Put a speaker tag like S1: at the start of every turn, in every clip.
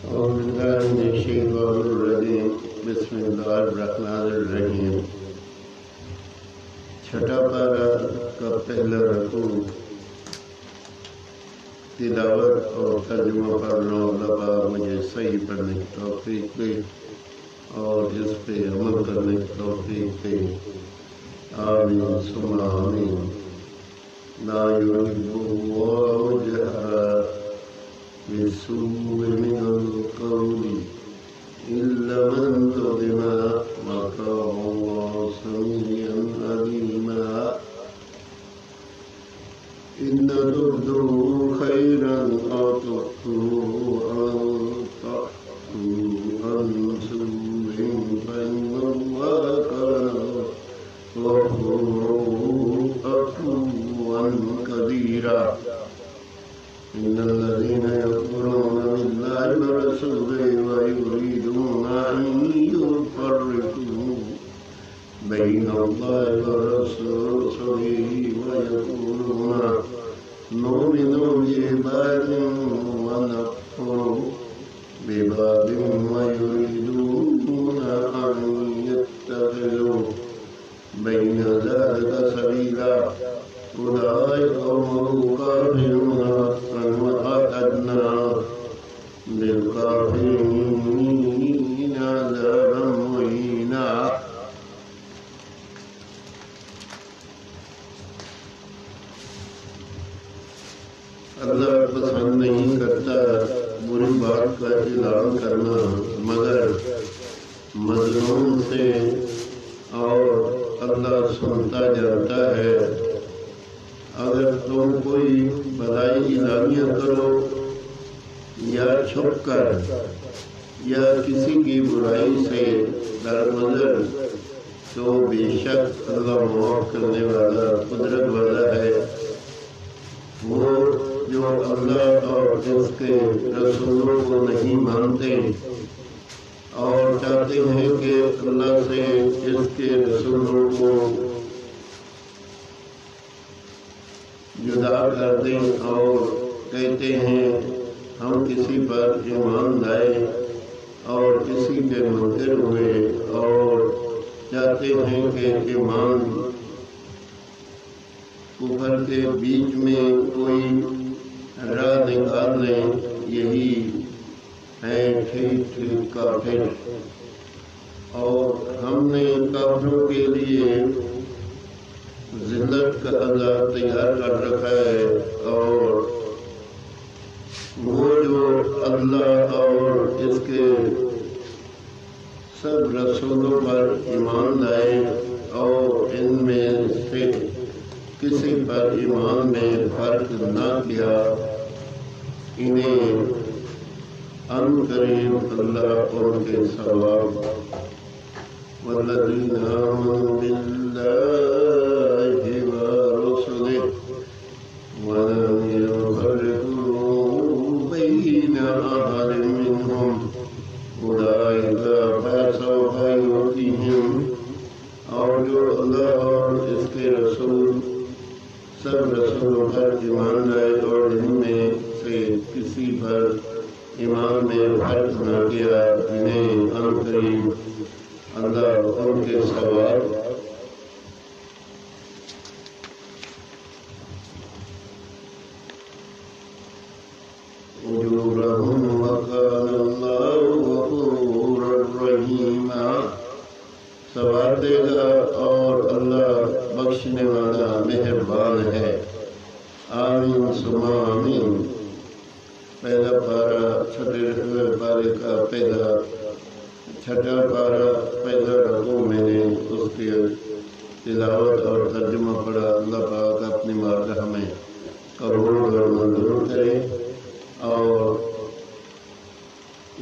S1: أعوذ بالله من الشيطان الرجيم بسم الله الرحمن الرحیم چھٹا پارہ کا پہلا رکوع تلاوت اور ترجمہ پڑھنا اللہ مجھے صحیح پڑھنے کی توفیق دے اور اس پہ عمل کرنے کی توفیق دے، آمین ثم آمین۔ لا يحب الله الجهر بالسوء من القول إلا من ظلم وكان الله سميعا عليما إن تبدوا خيرا أو تخفوه أو عن سوء فإن الله كان غفورا عفوا قديرا إن الذين يكفرون بالله ورسوله ويريدون أن يفرقوا بين الله ورسوله ويقولون نؤمن ببعض ونكفر ببعض ويريدون أن يتخذوا بين ذلك سبيلا أولئك هم الكافرون وأعتدنا للكافرين عذابا مهينا۔ اللہ پسند نہیں کرتا بری بات کا اعلان کرنا مگر مظلوم سے، اور اللہ سنتا جاتا ہے۔ اگر تم کوئی بھلائی اعلانیہ کرو یا چھپ کر یا کسی کی برائی سے درگزر تو بے شک اللہ معاف کرنے والا قدرت والا ہے۔ وہ جو اللہ اور اس کے رسولوں کو نہیں مانتے اور چاہتے ہیں کہ اللہ سے اس کے رسولوں کو جدا کر دیں اور کہتے ہیں ہم کسی پر ایمان لائے اور کسی پہ منکر ہوئے، اور چاہتے ہیں کہ ایمان کفر کے بیچ میں کوئی راہ نکال لیں، یہی ہے ٹھیک ٹھیک کافر۔ اور ہم نے کافروں کے لیے ذلت کا عذاب تیار کر رکھا ہے، اور وہ جو اللہ اور اس کے سب رسولوں پر ایمان لائے اور ان میں سے کسی پر ایمان میں فرق نہ کیا، انہیں ان قریب اللہ ان کے ثواب والذین آمنوا باللہ ورسلہ ولم يفرقوا بین احد منہم اولئک فسوف یؤتیہم، اور جو اللہ اور اس کے رسول سب رسولوں پر ایمان لائے اور ان میں سے کسی پر ایمان میں فرق نہ کیا، انہیں ان قریب اللہ ان کے ثواب اجورہم وکان اللہ غفورا رحیما، ثواب دے گا اور اللہ بخشنے والا مہربان ہے۔ آمین ثم آمین۔ پہلا پارہ چھٹے پارے کا چھٹا پارہ پہلا رکوع میں نے اس کی تلاوت اور ترجمہ پڑھا۔ اللہ پاک اپنی بارگاہ میں قبول اور منظور کرے اور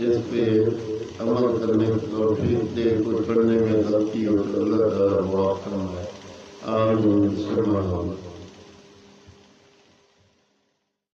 S1: اس پہ عمل کرنے کی توفیق دے، کچھ پڑھنے میں غلطی ہو تو اللہ تعالیٰ معاف فرمائے۔ آمین ثم آمین۔